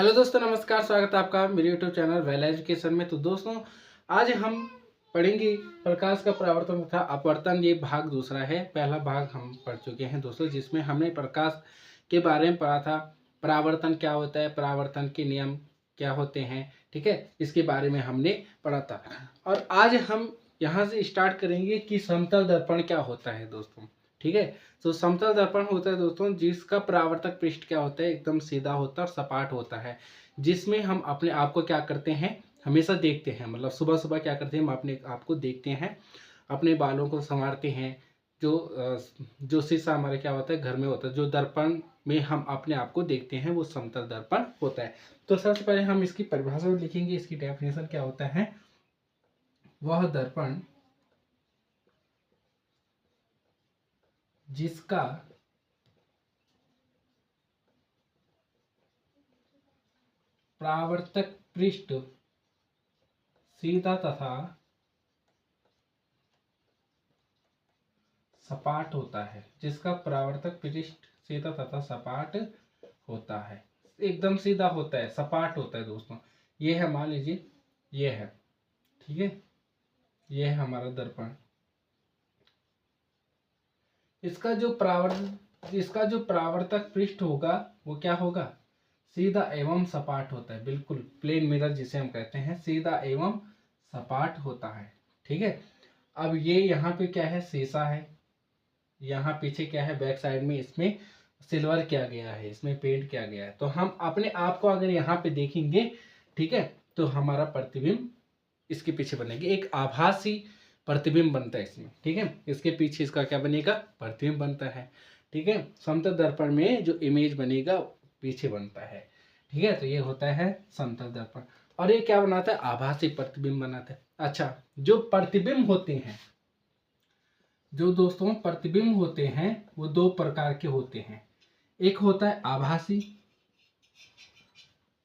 Hello दोस्तों, नमस्कार। स्वागत है आपका मेरे यूट्यूब चैनल वेल एजुकेशन में। तो दोस्तों, आज हम पढ़ेंगे प्रकाश का परावर्तन तथा अपवर्तन। ये भाग दूसरा है। पहला भाग हम पढ़ चुके हैं दोस्तों, जिसमें हमने प्रकाश के बारे में पढ़ा था। परावर्तन क्या होता है, परावर्तन के नियम क्या होते हैं, ठीक है, इसके बारे में हमने पढ़ा था। और आज हम यहाँ से स्टार्ट करेंगे कि समतल दर्पण क्या होता है दोस्तों, ठीक है। तो समतल दर्पण होता है दोस्तों जिसका परावर्तक पृष्ठ क्या होता है, एकदम सीधा होता है और सपाट होता है, जिसमें हम अपने आप को क्या करते हैं, हमेशा देखते हैं। मतलब सुबह सुबह क्या करते हैं, हम अपने आप को देखते हैं, अपने बालों को संवारते हैं। जो शीशा हमारे क्या होता है, घर में होता है, जो दर्पण में हम अपने आप को देखते हैं, वो समतल दर्पण होता है। तो सबसे पहले हम इसकी परिभाषा लिखेंगे। इसकी डेफिनेशन क्या होता है, वह दर्पण जिसका परावर्तक पृष्ठ सीधा तथा सपाट होता है, जिसका परावर्तक पृष्ठ सीधा तथा सपाट होता है, एकदम सीधा होता है, सपाट होता है दोस्तों। ये है, मान लीजिए ये है, ठीक है, ये है हमारा दर्पण। इसका जो परावर्तक पृष्ठ होगा वो क्या होगा, सीधा एवं सपाट होता है। बिल्कुल प्लेन मिरर जिसे हम कहते हैं, सीधा एवं सपाट होता है, ठीक है। अब ये यहाँ पे क्या है, शीशा है। यहाँ पीछे क्या है, बैक साइड में इसमें सिल्वर किया गया है, इसमें पेंट किया गया है। तो हम अपने आप को अगर यहाँ पे देखेंगे, ठीक है, तो हमारा प्रतिबिंब इसके पीछे बनेगी, एक आभासी प्रतिबिंब बनता है इसमें, ठीक है। इसके पीछे इसका क्या बनेगा, प्रतिबिंब बनता है, ठीक है। समतल दर्पण में जो इमेज बनेगा पीछे बनता है, ठीक है। तो ये होता है समतल दर्पण। और ये क्या बनाता है, आभासी प्रतिबिंब बनाता है। अच्छा, जो प्रतिबिंब होते हैं, जो दोस्तों प्रतिबिंब होते हैं, वो दो प्रकार के होते हैं। एक होता है आभासी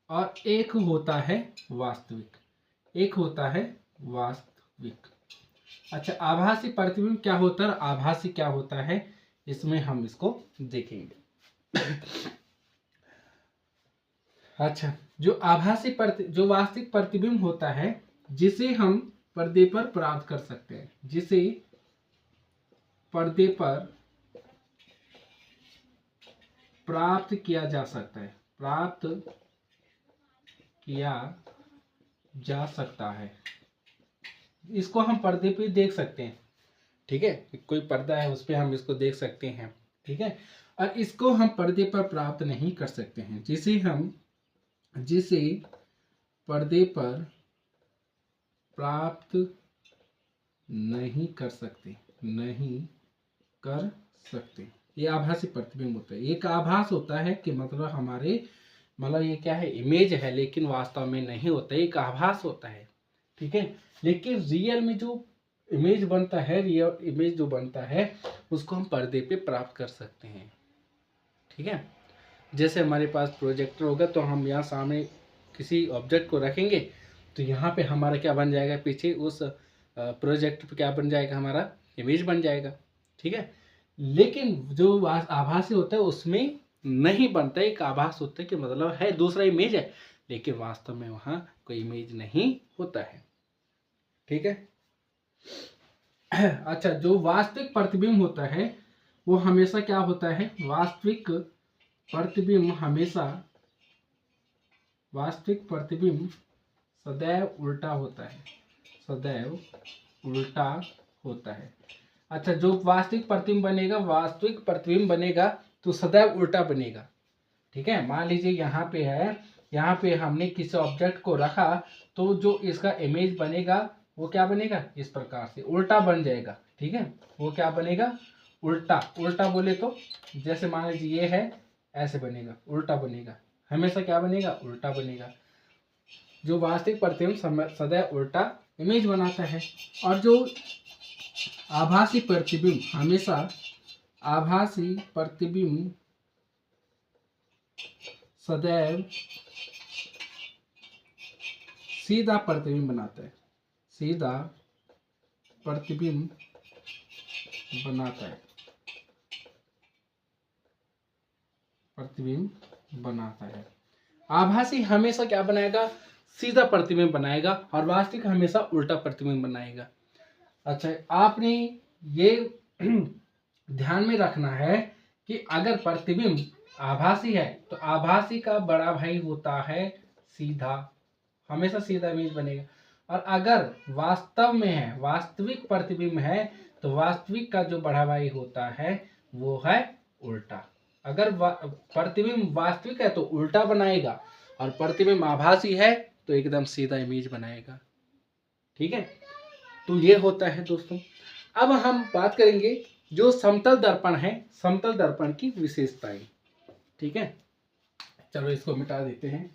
और एक होता है वास्तविक। एक होता है वास्तविक। अच्छा, आभासी प्रतिबिंब क्या होता है, आभासी क्या होता है, इसमें हम इसको देखेंगे। अच्छा, जो वास्तविक प्रतिबिंब होता है, जिसे हम पर्दे पर प्राप्त कर सकते हैं, जिसे पर्दे पर प्राप्त किया जा सकता है, प्राप्त किया जा सकता है। इसको हम पर्दे पे देख सकते हैं, ठीक है। कोई पर्दा है, उस पर हम इसको देख सकते हैं, ठीक है। और इसको हम पर्दे पर प्राप्त नहीं कर सकते हैं, जिसे पर्दे पर प्राप्त नहीं कर सकते। ये आभासी प्रतिबिंब होता है। एक आभास होता है कि मतलब ये क्या है, इमेज है, लेकिन वास्तव में नहीं होता है, एक आभास होता है, ठीक है। लेकिन रियल में जो इमेज बनता है, रियल इमेज जो बनता है, उसको हम पर्दे पे प्राप्त कर सकते हैं, ठीक है। जैसे हमारे पास प्रोजेक्टर होगा, तो हम यहाँ सामने किसी ऑब्जेक्ट को रखेंगे, तो यहाँ पे हमारा क्या बन जाएगा, पीछे उस प्रोजेक्ट पे क्या बन जाएगा, हमारा इमेज बन जाएगा, ठीक है। लेकिन जो आभासी होता है उसमें नहीं बनता, एक आभास होता है कि मतलब है, दूसरा इमेज है, लेकिन वास्तव में वहाँ कोई इमेज नहीं होता है, ठीक है। अच्छा, जो वास्तविक प्रतिबिंब होता है वो हमेशा क्या होता है, वास्तविक प्रतिबिंब सदैव उल्टा होता है, सदैव उल्टा होता है। अच्छा, जो वास्तविक प्रतिबिंब बनेगा तो सदैव उल्टा बनेगा, ठीक है। मान लीजिए यहाँ पे है, यहाँ पे हमने किसी ऑब्जेक्ट को रखा, तो जो इसका इमेज बनेगा वो क्या बनेगा, इस प्रकार से उल्टा बन जाएगा, ठीक है। वो क्या बनेगा, उल्टा। उल्टा बोले तो जैसे मान लीजिए ये है, ऐसे बनेगा, उल्टा बनेगा, हमेशा क्या बनेगा, उल्टा बनेगा। जो वास्तविक प्रतिबिंब सदैव उल्टा इमेज बनाता है। और जो आभासी प्रतिबिंब सदैव सीधा प्रतिबिंब बनाता है, सीधा प्रतिबिंब बनाता है। आभासी हमेशा क्या बनाएगा, सीधा प्रतिबिंब बनाएगा, और वास्तविक हमेशा उल्टा प्रतिबिंब बनाएगा। अच्छा, आपने ये ध्यान में रखना है कि अगर प्रतिबिंब आभासी है तो आभासी का बड़ा भाई होता है सीधा, हमेशा सीधा इमेज बनेगा। और अगर वास्तव में है, वास्तविक प्रतिबिंब है, तो वास्तविक का जो बड़ा भाई होता है वो है उल्टा। अगर प्रतिबिंब वास्तविक है तो उल्टा बनाएगा, और प्रतिबिंब आभासी है तो एकदम सीधा इमेज बनाएगा। ठीक है, तो ये होता है दोस्तों। अब हम बात करेंगे जो समतल दर्पण है, समतल दर्पण की विशेषताएं। ठीक है, चलो इसको मिटा देते हैं।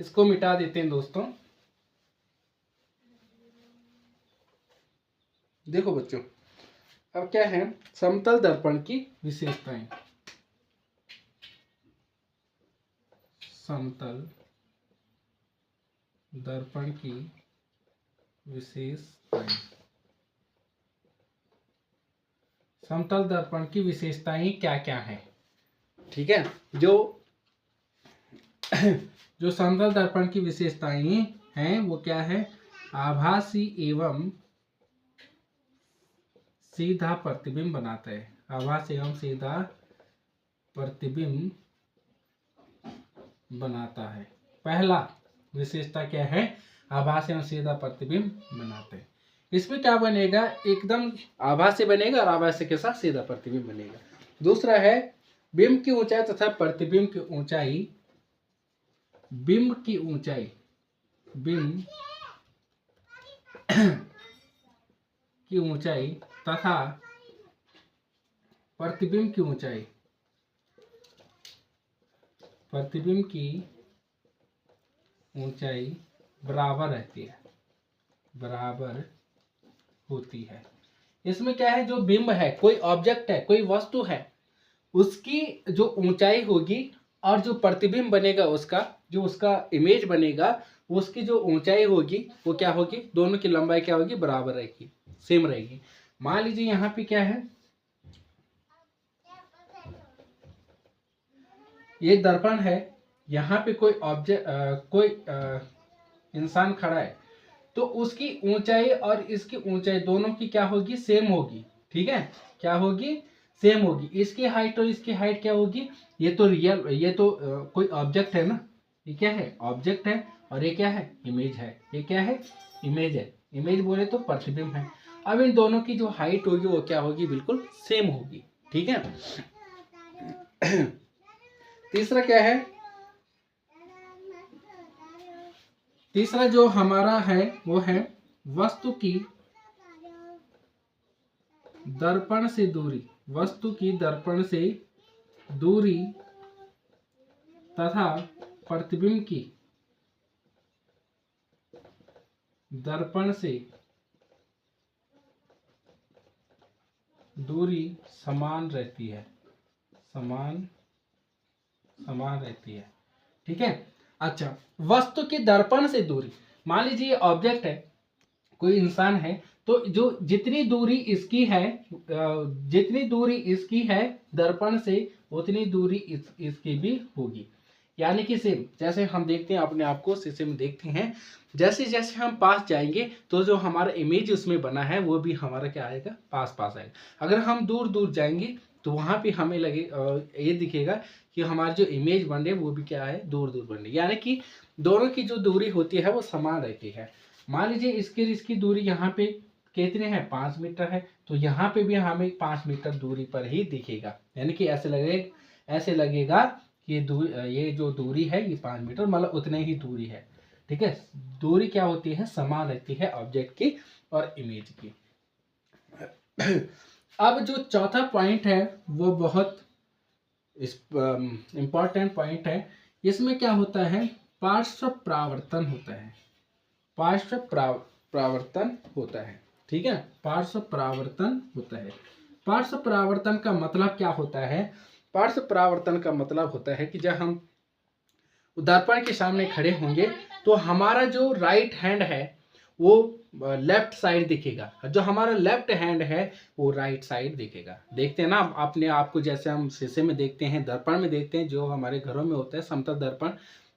इसको मिटा देते हैं दोस्तों। देखो बच्चों, अब क्या है समतल दर्पण की विशेषताएं। समतल दर्पण की विशेषताएं। समतल दर्पण की विशेषताएं क्या क्या है? ठीक है, जो समतल दर्पण की विशेषताएं हैं वो क्या है, आभासी एवं सीधा प्रतिबिंब बनाता है। आभासी एवं सीधा प्रतिबिंब बनाता है। पहला विशेषता क्या है, आभासी एवं सीधा प्रतिबिंब बनाते हैं। इसमें क्या बनेगा, एकदम आभासी बनेगा और आभासी के साथ सीधा प्रतिबिंब बनेगा। दूसरा है बिंब की ऊंचाई तथा प्रतिबिंब की ऊंचाई, बिंब की ऊंचाई, बिंब की ऊंचाई तथा प्रतिबिंब की ऊंचाई, प्रतिबिंब की ऊंचाई बराबर रहती है, बराबर होती है। इसमें क्या है, जो बिंब है, कोई ऑब्जेक्ट है, कोई वस्तु है, उसकी जो ऊंचाई होगी और जो प्रतिबिंब बनेगा, उसका जो उसका इमेज बनेगा, उसकी जो ऊंचाई होगी वो क्या होगी, दोनों की लंबाई क्या होगी, बराबर रहेगी, सेम रहेगी। मान लीजिए यहाँ पे क्या है, ये दर्पण है, यहाँ पे कोई ऑब्जेक्ट कोई इंसान खड़ा है, तो उसकी ऊंचाई और इसकी ऊंचाई दोनों की क्या होगी, सेम होगी। ठीक है, क्या होगी, सेम होगी। इसकी हाइट और इसकी हाइट क्या होगी, ये तो रियल, ये तो कोई ऑब्जेक्ट है ना, ये क्या है, ऑब्जेक्ट है, और ये क्या है, इमेज है। ये क्या है, इमेज है, इमेज बोले तो प्रतिबिंब है। अब इन दोनों की जो हाइट होगी वो क्या होगी, बिल्कुल सेम होगी। ठीक है। तीसरा क्या है, तीसरा जो हमारा है वो है वस्तु की दर्पण से दूरी, वस्तु की दर्पण से दूरी तथा प्रतिबिंब की दर्पण से दूरी समान रहती है, समान रहती है। ठीक है। अच्छा, वस्तु की दर्पण से दूरी, मान लीजिए ये ऑब्जेक्ट है, कोई इंसान है, तो जो जितनी दूरी इसकी है, जितनी दूरी इसकी है दर्पण से, उतनी दूरी इसकी भी होगी। यानी कि सेम, जैसे हम देखते हैं अपने आप को शीशे में देखते हैं, जैसे जैसे हम पास जाएंगे तो जो हमारा इमेज उसमें बना है वो भी हमारा क्या आएगा, पास पास आएगा। अगर हम दूर दूर जाएंगे तो वहाँ पे हमें लगे ये दिखेगा कि हमारी जो इमेज बन रही है वो भी क्या है, दूर दूर बन रही है। यानी कि दोनों की जो दूरी होती है वो समान रहती है। मान लीजिए इसकी दूरी यहाँ पे कितने हैं, 5 मीटर है, तो यहाँ पे भी हमें 5 मीटर दूरी पर ही दिखेगा। यानी कि ऐसे लगेगा कि ये जो दूरी है ये 5 मीटर, मतलब उतने ही दूरी है। ठीक है, दूरी क्या होती है, समान रहती है ऑब्जेक्ट की और इमेज की। अब जो चौथा पॉइंट है वो बहुत इम्पॉर्टेंट पॉइंट है। इसमें क्या होता है, पार्श्व परावर्तन होता है, पार्श्व परावर्तन होता है। ठीक है, पार्श्व परावर्तन होता है। पार्श्व परावर्तन का मतलब क्या होता है, पार्श्व परावर्तन का मतलब होता है कि जब हम दर्पण के सामने खड़े होंगे तो हमारा जो राइट हैंड है वो लेफ्ट साइड दिखेगा, जो हमारा लेफ्ट हैंड है वो राइट साइड दिखेगा। देखते हैं ना अपने आप को, जैसे हम शीशे में देखते हैं, दर्पण में देखते हैं, जो हमारे घरों में होता है समतल दर्पण,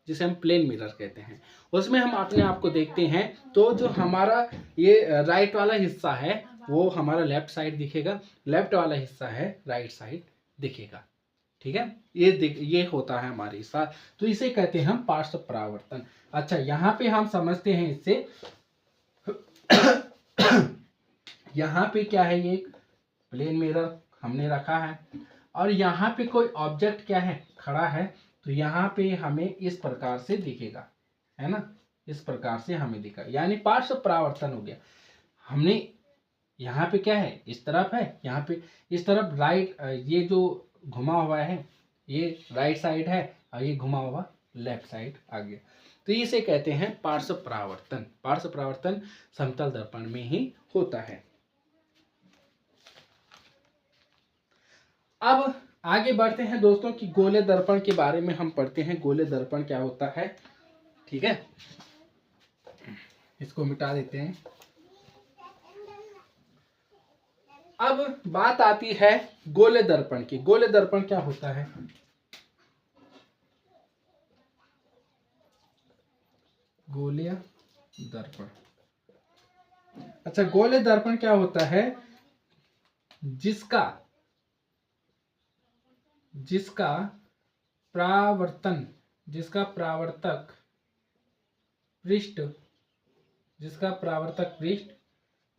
जिसे हम प्लेन मिरर कहते हैं, उसमें हम अपने आप को देखते हैं। तो जो हमारा ये राइट वाला हिस्सा है वो हमारा लेफ्ट साइड दिखेगा, लेफ्ट वाला हिस्सा है राइट साइड दिखेगा। ठीक है, ये होता है हमारे साथ। तो इसे कहते हैं हम पार्श्व परावर्तन। अच्छा, यहाँ पे हम समझते हैं इससे यहाँ पे क्या है, ये प्लेन मिरर हमने रखा है और यहाँ पे कोई ऑब्जेक्ट क्या है, खड़ा है। तो यहाँ पे हमें इस प्रकार से दिखेगा, है ना, इस प्रकार से हमें दिखा, यानी पार्श्व परावर्तन हो गया। हमने यहाँ पे क्या है, इस तरफ है, यहाँ पे इस तरफ राइट, ये जो घुमा हुआ है ये राइट साइड है और ये घुमा हुआ लेफ्ट साइड आ गया। तो इसे कहते हैं पार्श्व परावर्तन। पार्श्व परावर्तन समतल दर्पण में ही होता है। अब आगे बढ़ते हैं दोस्तों कि गोले दर्पण के बारे में हम पढ़ते हैं। गोले दर्पण क्या होता है, ठीक है, इसको मिटा देते हैं। अब बात आती है गोले दर्पण की। गोले दर्पण क्या होता है, गोले दर्पण। अच्छा, गोले दर्पण क्या होता है, जिसका परावर्तन, जिसका परावर्तक पृष्ठ, जिसका परावर्तक पृष्ठ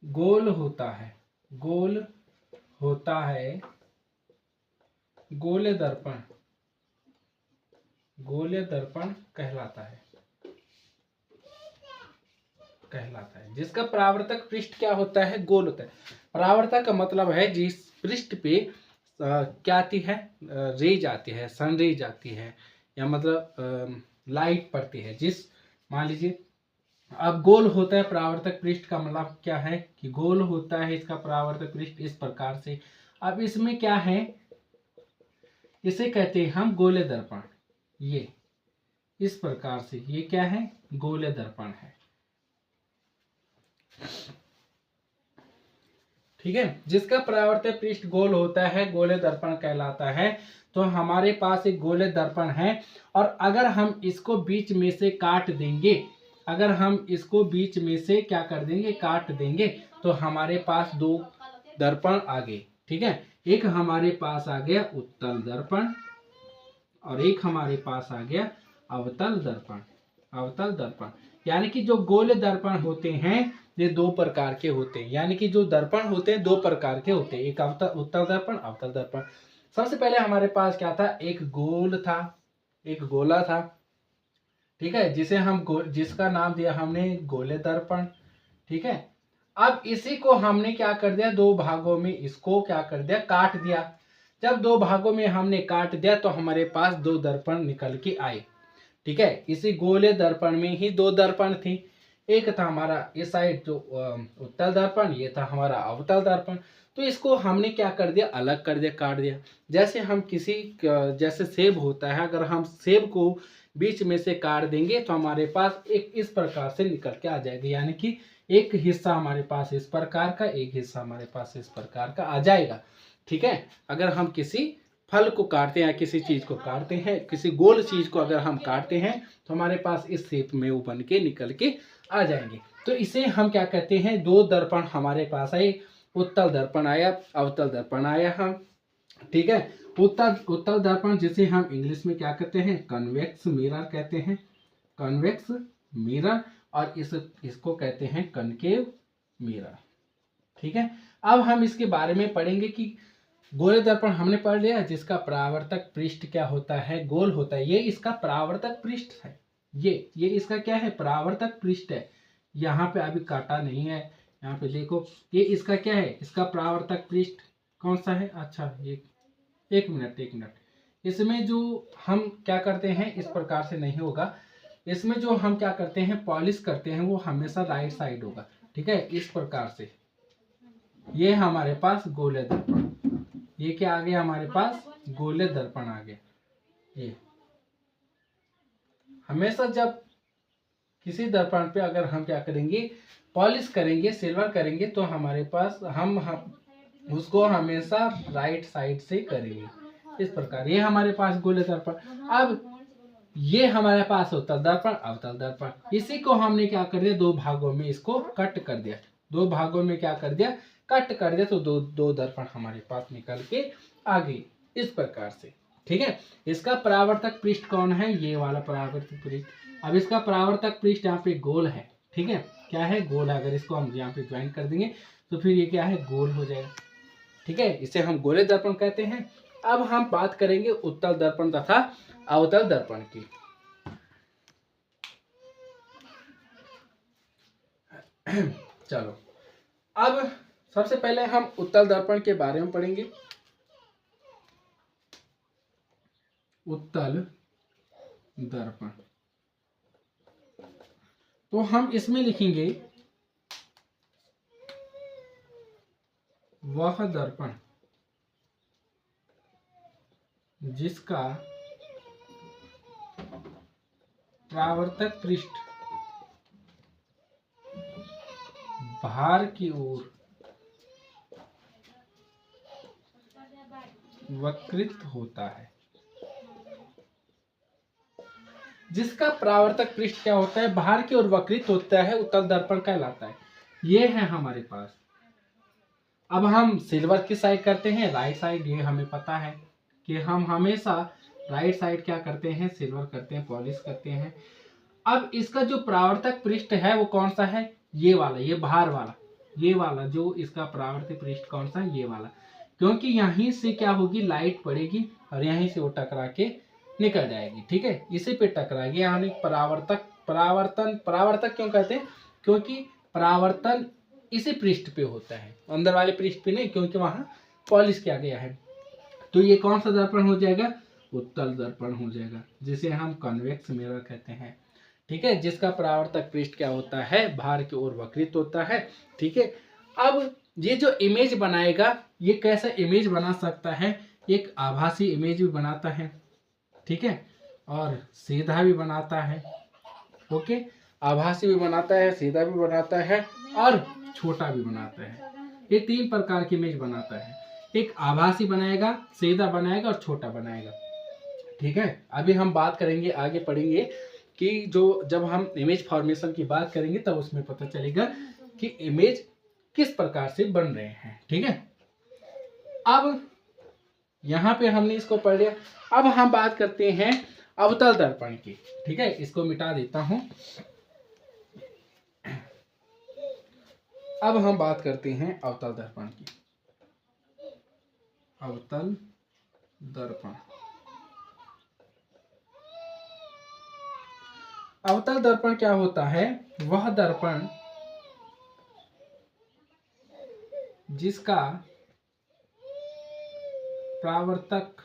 गोल होता है, गोल होता है, गोले दर्पण, गोले दर्पण कहलाता है, कहलाता है। जिसका परावर्तक पृष्ठ क्या होता है, गोल होता है। परावर्तक का मतलब है जिस पृष्ठ पे क्या आती है, रेज आती है, सन रेज आती है, या मतलब लाइट पड़ती है। जिस, मान लीजिए अब गोल होता है परावर्तक पृष्ठ का मतलब क्या है कि गोल होता है इसका परावर्तक पृष्ठ इस प्रकार से। अब इसमें क्या है, इसे कहते हैं हम गोले दर्पण। ये इस प्रकार से, ये क्या है, गोले दर्पण है। ठीक है, जिसका परावर्तक पृष्ठ गोल होता है गोले दर्पण कहलाता है। तो हमारे पास एक गोले दर्पण है और अगर हम इसको बीच में से काट देंगे, अगर हम इसको बीच में से क्या कर देंगे, काट देंगे, तो हमारे पास दो दर्पण आ गए। ठीक है, एक हमारे पास आ गया उत्तल दर्पण और एक हमारे पास आ गया अवतल दर्पण। अवतल दर्पण यानी कि जो गोले दर्पण होते हैं ये दो प्रकार के होते हैं, यानी कि जो दर्पण होते हैं दो प्रकार के होते हैं, एक उत्तल दर्पण, अवतल दर्पण। सबसे पहले हमारे पास क्या था, एक गोल था, एक गोला था। ठीक है, जिसे हम जिसका नाम दिया हमने गोले दर्पण। ठीक है, अब इसी को हमने क्या कर दिया, दो भागों में इसको क्या कर दिया, काट दिया। जब दो भागों में हमने काट दिया तो हमारे पास दो दर्पण निकल के आए। ठीक है, इसी गोले दर्पण में ही दो दर्पण थी। एक था हमारा इस साइड जो उत्तल दर्पण, ये था हमारा अवतल दर्पण। तो इसको हमने क्या कर दिया, अलग कर दिया, काट दिया। जैसे हम किसी, जैसे सेब होता है, अगर हम सेब को बीच में से काट देंगे तो हमारे पास एक इस प्रकार से निकल के आ जाएगा, यानी कि एक हिस्सा हमारे पास इस प्रकार का, एक हिस्सा हमारे पास इस प्रकार का आ जाएगा। ठीक है, अगर हम किसी फल को काटते हैं, किसी चीज को काटते हैं, किसी गोल चीज को अगर हम काटते हैं तो हमारे पास इस शेप में वो बन के निकल के आ जाएंगे। तो इसे हम क्या कहते हैं, दो दर्पण हमारे पास आए, उत्तल दर्पण आया, अवतल दर्पण आया। हम ठीक है, उत्तल दर्पण जिसे हम इंग्लिश में क्या कहते हैं, कन्वेक्स मिरर कहते हैं, कन्वेक्स मिरर, और इसको कहते हैं कनकेव मिरर। ठीक है, अब हम इसके बारे में पढ़ेंगे कि गोले दर्पण हमने पढ़ लिया, जिसका परावर्तक पृष्ठ क्या होता है, गोल होता है। ये इसका परावर्तक पृष्ठ है, ये इसका क्या है, परावर्तक पृष्ठ है। यहाँ पे अभी काटा नहीं है, यहाँ पे देखो, ये इसका क्या है, इसका परावर्तक पृष्ठ कौन सा है। अच्छा, ये एक मिनट, इसमें जो हम क्या करते हैं, इस प्रकार से नहीं होगा। इसमें जो हम क्या करते हैं, पॉलिश करते हैं, वो हमेशा राइट साइड होगा। ठीक है, इस प्रकार से ये हमारे पास गोले दर्पण, ये क्या आ गया हमारे पास, गोले दर्पण आ गया। ये हमेशा जब किसी दर्पण पे अगर हम क्या करेंगे, पॉलिश करेंगे, सिल्वर करेंगे, तो हमारे पास हम उसको हमेशा राइट साइड से करेंगे। इस प्रकार ये हमारे पास गोले दर्पण। अब ये हमारे पास उत्तल दर्पण, अवतल दर्पण। इसी को हमने क्या कर दिया, दो भागों में इसको कट कर दिया। दो भागों में क्या कर दिया, कट कर दिया। तो दो दो दर्पण हमारे पास निकल के आ गई इस प्रकार से। ठीक है, इसका परावर्तक पृष्ठ कौन है, ये वाला परावर्तक पृष्ठ। अब इसका परावर्तक पृष्ठ यहाँ पे गोल है। ठीक है, क्या है, गोल है। अगर इसको हम यहाँ पे ज्वाइन कर देंगे तो फिर ये क्या है, गोल हो जाएगा। ठीक है, इसे हम गोले दर्पण कहते हैं। अब हम बात करेंगे उत्तल दर्पण तथा अवतल दर्पण की। चलो, अब सबसे पहले हम उत्तल दर्पण के बारे में पढ़ेंगे। उत्तल दर्पण, तो हम इसमें लिखेंगे वह दर्पण जिसका परावर्तक पृष्ठ बाहर की ओर वक्रित होता है। जिसका परावर्तक पृष्ठ क्या होता है, बाहर की ओर वक्रित होता है, उत्तल दर्पण कहलाता है। ये है हमारे पास। अब हम सिल्वर की साइड करते हैं, राइट साइड। ये हमें पता है कि हम हमेशा राइट साइड क्या करते हैं, सिल्वर करते हैं, पॉलिश करते हैं। अब इसका जो परावर्तक पृष्ठ है वो कौन सा है, ये वाला, ये बाहर वाला, ये वाला जो इसका परावर्तक पृष्ठ कौन सा है, ये वाला। क्योंकि यहीं से क्या होगी, लाइट पड़ेगी और यहीं से वो टकरा के निकल जाएगी। ठीक है, इसी पे टकराएगी, यानी परावर्तक क्यों कहते हैं, क्योंकि परावर्तन इसी पृष्ठ पे होता है, अंदर वाले पृष्ठ पे नहीं, क्योंकि वहां पॉलिश किया गया है। तो ये कौन सा दर्पण हो जाएगा, उत्तल दर्पण हो जाएगा, जिसे हम कन्वेक्स मिरर कहते हैं। ठीक है, जिसका परावर्तक पृष्ठ क्या होता है, बाहर की ओर वक्रित होता है। ठीक है, अब ये जो इमेज बनाएगा, ये कैसा इमेज बना सकता है, एक आभासी इमेज भी बनाता है। ठीक है, और सीधा भी बनाता है। ओके, आभासी भी बनाता है, सीधा भी बनाता है और छोटा भी बनाता है। ये तीन प्रकार की इमेज बनाता है। एक आभासी बनाएगा, सीधा बनाएगा और छोटा बनाएगा। ठीक है, अभी हम बात करेंगे, आगे पढ़ेंगे कि जो जब हम इमेज फॉर्मेशन की बात करेंगे तब उसमें पता चलेगा कि इमेज किस प्रकार से बन रहे हैं। ठीक है, अब यहाँ पे हमने इसको पढ़ लिया। अब हम बात करते हैं अवतल दर्पण की। ठीक है, इसको मिटा देता हूं। अब हम बात करते हैं अवतल दर्पण की। अवतल दर्पण, अवतल दर्पण क्या होता है, वह दर्पण जिसका परावर्तक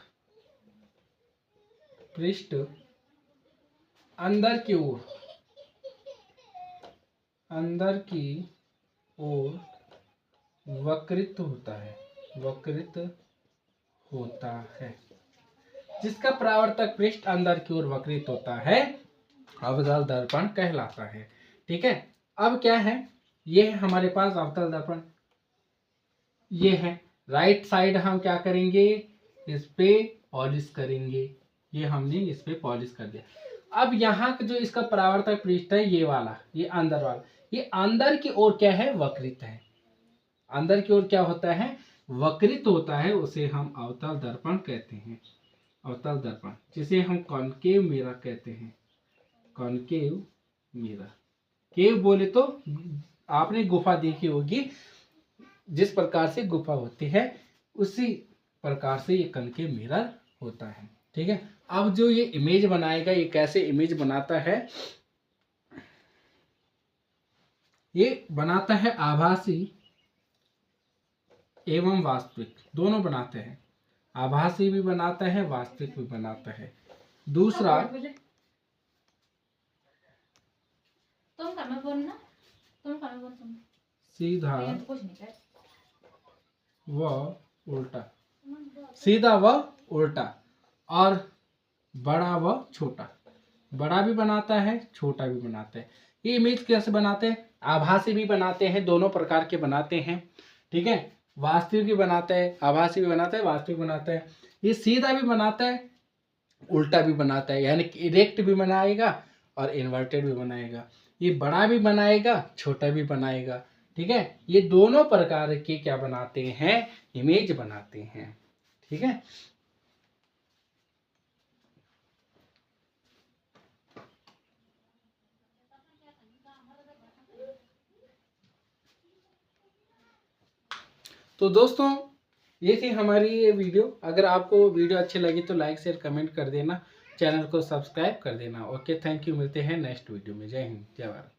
पृष्ठ अंदर की ओर वक्रित होता है, जिसका परावर्तक पृष्ठ अंदर की ओर वक्रित होता है, अवतल दर्पण कहलाता है। ठीक है, अब क्या है, ये है हमारे पास अवतल दर्पण। ये है राइट साइड, हम क्या करेंगे, इस पे पॉलिश करेंगे। ये हमने इस पे पॉलिश कर दिया। अब यहाँ का जो इसका परावर्तक पृष्ठ है, ये वाला, ये अंदर वाला, ये अंदर की ओर क्या है, वक्रित है। अंदर की ओर क्या होता है, वक्रित होता है, उसे हम अवतल दर्पण कहते हैं। अवतल दर्पण, जिसे हम कॉनकेव मिरर कहते हैं। कॉनकेव मिरर, केव बोले तो आपने गुफा देखी होगी, जिस प्रकार से गुफा होती है उसी प्रकार से ये कॉनकेव मिरर होता है। ठीक है, अब जो ये इमेज बनाएगा, ये कैसे इमेज बनाता है, ये बनाता है आभासी एवं वास्तविक, दोनों बनाते हैं। आभासी भी बनाता है, वास्तविक भी बनाता है। दूसरा, सीधा व उल्टा, सीधा व उल्टा, और बड़ा व छोटा। बड़ा भी बनाता है, छोटा भी बनाता है। ये इमेज कैसे बनाते हैं, आभासी भी बनाते हैं, दोनों प्रकार के बनाते हैं, ठीक है। वास्तविक भी बनाता है, आभासी भी बनाता है, वास्तविक बनाता है। ये सीधा भी बनाता है, उल्टा भी बनाता है, यानी कि इरेक्ट भी बनाएगा और इन्वर्टेड भी बनाएगा। ये बड़ा भी बनाएगा, छोटा भी बनाएगा, ठीक है। ये दोनों प्रकार के क्या बनाते हैं, इमेज बनाते हैं, ठीक है। तो दोस्तों ये थी हमारी ये वीडियो। अगर आपको वीडियो अच्छी लगी तो लाइक शेयर कमेंट कर देना, चैनल को सब्सक्राइब कर देना। Okay, thank you. मिलते हैं नेक्स्ट वीडियो में। जय हिंद, जय भारत।